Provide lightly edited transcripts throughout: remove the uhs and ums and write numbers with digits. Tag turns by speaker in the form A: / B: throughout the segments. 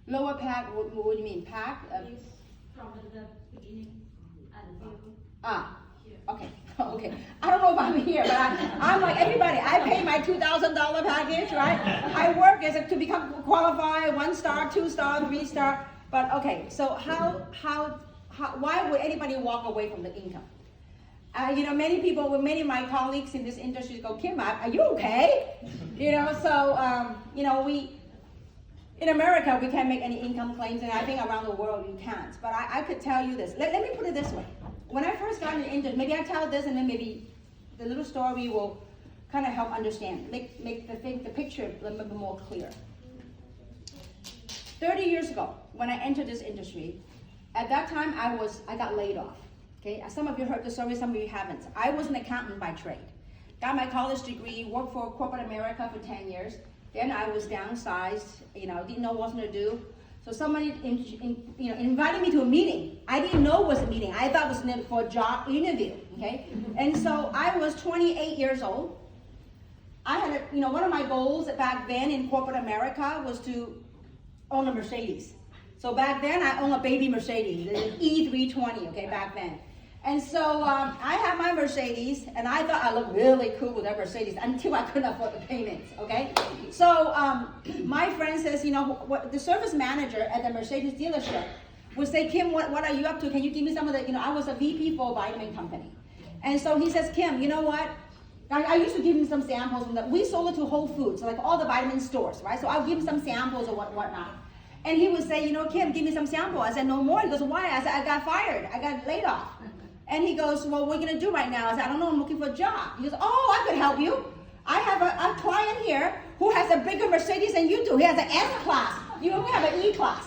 A: Lower pack, what do you mean? Pack?
B: From the beginning
A: Okay, okay. I don't know if I'm here, but I'm like everybody. I pay my $2,000 package, right? I work to become qualified, 1 star, 2 star, 3 star. But okay, so why would anybody walk away from the income? Many people, many of my colleagues in this industry go, Kim, are you okay? In America, we can't make any income claims, and I think around the world you can't. But I could tell you this. Let me put it this way. When I first got in the industry, maybe I tell this, and then maybe the little story will kind of help understand, make the picture a little bit more clear. 30 years ago, when I entered this industry, at that time I got laid off. Okay, some of you heard the story, some of you haven't. I was an accountant by trade. Got my college degree, worked for corporate America for 10 years. Then I was downsized, didn't know what to do. So somebody invited me to a meeting. I didn't know it was a meeting. I thought it was for a job interview, okay? And so I was 28 years old. I had, one of my goals back then in corporate America was to own a Mercedes. So back then I owned a baby Mercedes, the E320, okay, back then. And so I had my Mercedes, and I thought I looked really cool with that Mercedes until I couldn't afford the payments, okay? So my friend says, the service manager at the Mercedes dealership would say, Kim, what are you up to? Can you give me some of the, I was a VP for a vitamin company. And so he says, Kim, you know what? I used to give him some samples. We sold it to Whole Foods, like all the vitamin stores, right? So I'll give him some samples or whatnot. And he would say, Kim, give me some sample. I said, no more. He goes, why? I said, I got fired. I got laid off. And he goes, well, what are we going to do right now? I said, I don't know. I'm looking for a job. He goes, oh, I could help you. I have a client here who has a bigger Mercedes than you do. He has an S-Class. We have an E-Class.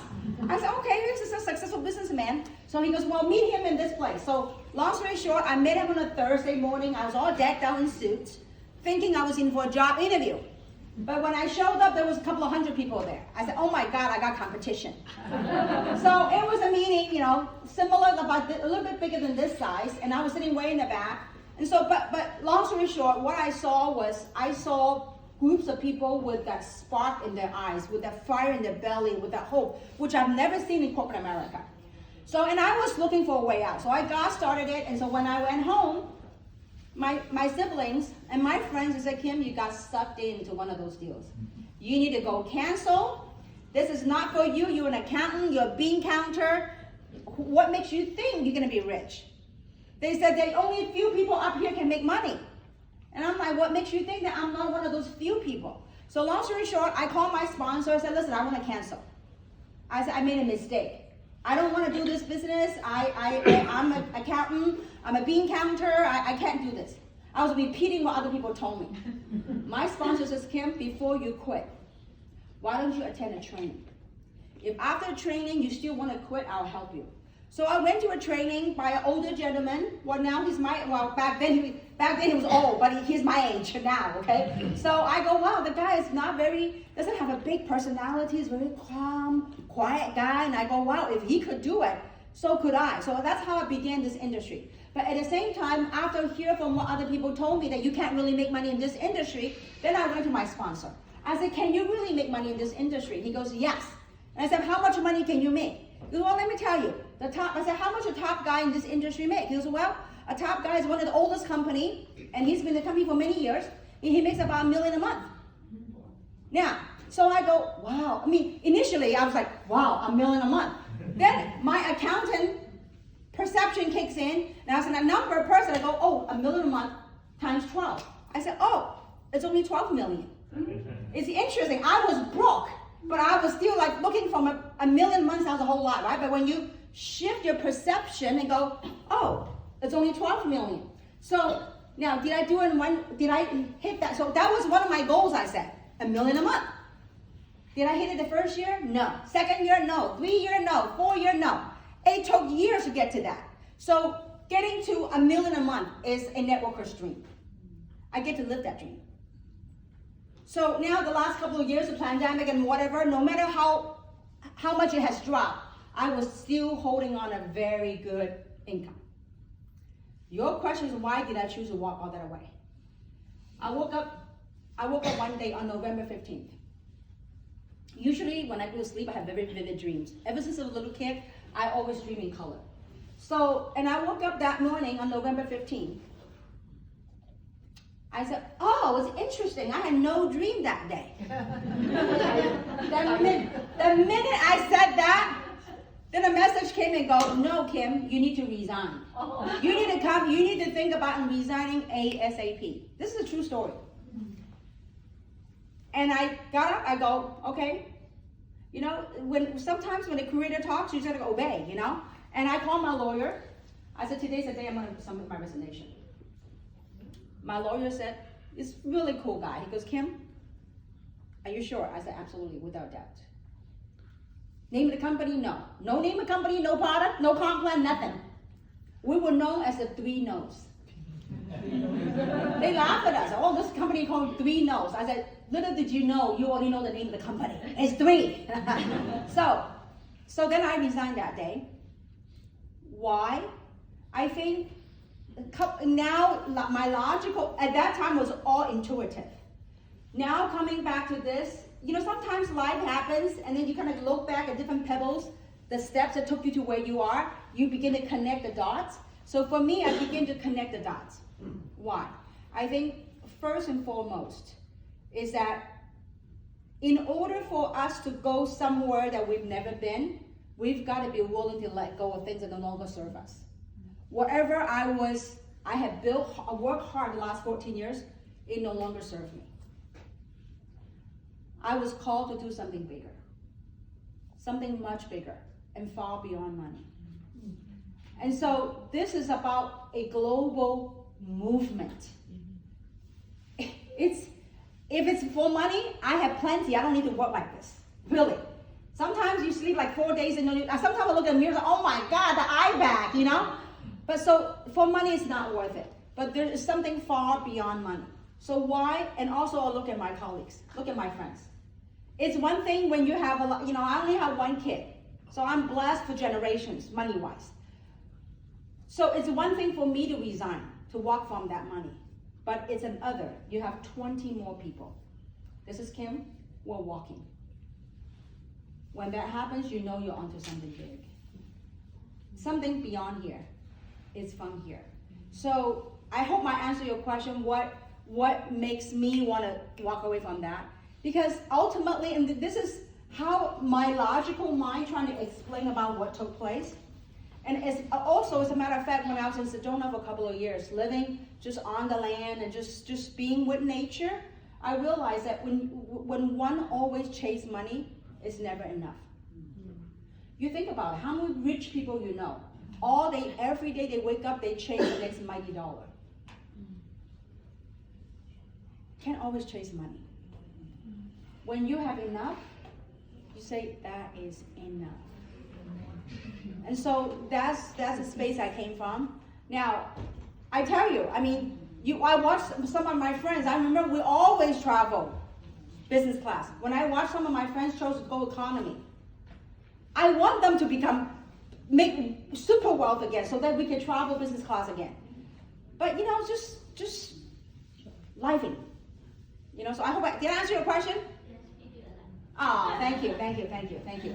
A: I said, okay, this is a successful businessman. So he goes, well, meet him in this place. So long story short, I met him on a Thursday morning. I was all decked out in suits, thinking I was in for a job interview. But when I showed up, there was a couple of hundred people there. I said, oh my God, I got competition. So it was a meeting, similar, about a little bit bigger than this size, and I was sitting way in the back. And so, but long story short, what I saw groups of people with that spark in their eyes, with that fire in their belly, with that hope, which I've never seen in corporate America. So, and I was looking for a way out. So I got started it, and so when I went home, my siblings and my friends said, Kim, you got sucked into one of those deals. You need to go cancel. This is not for you. You're an accountant. You're a bean counter. What makes you think you're going to be rich? They said that only a few people up here can make money. And I'm like, what makes you think that I'm not one of those few people? So long story short, I called my sponsor. I said, listen, I want to cancel. I said, I made a mistake. I don't want to do this business. I'm an accountant. I'm a bean counter. I can't do this. I was repeating what other people told me. My sponsor says, Kim, before you quit, why don't you attend a training? If after training you still want to quit, I'll help you. So I went to a training by an older gentleman. Well, now back then he was old, but he's my age now, okay? So I go, wow, the guy is doesn't have a big personality. He's very calm, quiet guy. And I go, wow, if he could do it, so could I. So that's how I began this industry. But at the same time, after hearing from what other people told me that you can't really make money in this industry, then I went to my sponsor. I said, can you really make money in this industry? He goes, yes. And I said, how much money can you make? He goes, well, let me tell you. I said, how much a top guy in this industry make? He goes, well, a top guy is one of the oldest company, and he's been in the company for many years, and he makes about $1 million a month. Now, so I go, wow. Initially I was like, wow, $1 million a month. Then my accountant perception kicks in, and I said, a number person, I go, oh, $1 million a month times 12. I said, oh, it's only 12 million. It's interesting. I was broke, but I was still like looking from a million months sounds a whole lot, right? But when you shift your perception and go, oh, it's only 12 million. So now, did I hit that? So that was one of my goals, I said, $1 million a month. Did I hit it the first year? No. Second year? No. 3 year? No. 4 year? No. It took years to get to that. So getting to $1 million a month is a networker's dream. I get to live that dream. So now the last couple of years of pandemic and whatever, no matter how much it has dropped, I was still holding on a very good income. Your question is, why did I choose to walk all that away? I woke up, I woke up one day on November 15th. Usually when I go to sleep, I have very vivid dreams. Ever since I was a little kid, I always dream in color. So, and I woke up that morning on November 15th. I said, oh, it's interesting. I had no dream that day. The minute I said that, then a message came and go, no, Kim, you need to resign. You need to come, you need to think about resigning ASAP. This is a true story. And I got up, I go, okay. You know, sometimes when a creator talks, you just gotta obey, you know? And I called my lawyer. I said, today's the day I'm gonna submit my resignation. My lawyer said, it's really cool guy. He goes, Kim, are you sure? I said, absolutely, without doubt. Name of the company? No. No name of the company, no product, no comp plan, nothing. We were known as the 3 No's. They laughed at us. Oh, this company called 3 No's. I said, little did you know, you already know the name of the company. It's 3. So then I resigned that day. Why? I think now my logical, at that time was all intuitive. Now coming back to this, you know, sometimes life happens and then you kind of look back at different pebbles, the steps that took you to where you are, you begin to connect the dots. So for me, I begin to connect the dots. Why? I think first and foremost is that in order for us to go somewhere that we've never been, we've got to be willing to let go of things that no longer serve us. Whatever I have built, I worked hard the last 14 years, it no longer serves me. I was called to do something bigger, something much bigger and far beyond money. And so this is about a global movement. If it's for money, I have plenty. I don't need to work like this, really. Sometimes you sleep like 4 days and sometimes I look at the mirror and say, oh my God, the eye bag, you know? But so for money, it's not worth it. But there is something far beyond money. So why? And also I look at my colleagues, look at my friends. It's one thing when you have a lot, you know, I only have 1 kid. So I'm blessed for generations, money-wise. So it's one thing for me to resign, to walk from that money. But it's another. You have 20 more people. This is Kim, we're walking. When that happens, you know you're onto something big. Something beyond here. It's from here. So I hope I answer your question, what makes me want to walk away from that? Because ultimately, and this is how my logical mind trying to explain about what took place. And it's also, as a matter of fact, when I was in Sedona for a couple of years, living just on the land and just being with nature, I realized that when one always chases money, it's never enough. You think about it, how many rich people you know? All day, every day they wake up, they chase the next mighty dollar. Can't always chase money. When you have enough, you say, that is enough. And so that's the space I came from. Now, I tell you, I mean, I watched some of my friends, I remember we always travel business class. When I watch some of my friends chose to go economy, I want them to make super wealth again so that we can travel business class again. But you know, just living. You know, so I hope did I answer your question?
B: Yes, you did.
A: Oh, thank you.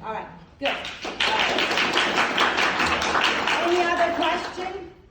A: All right, good. All right.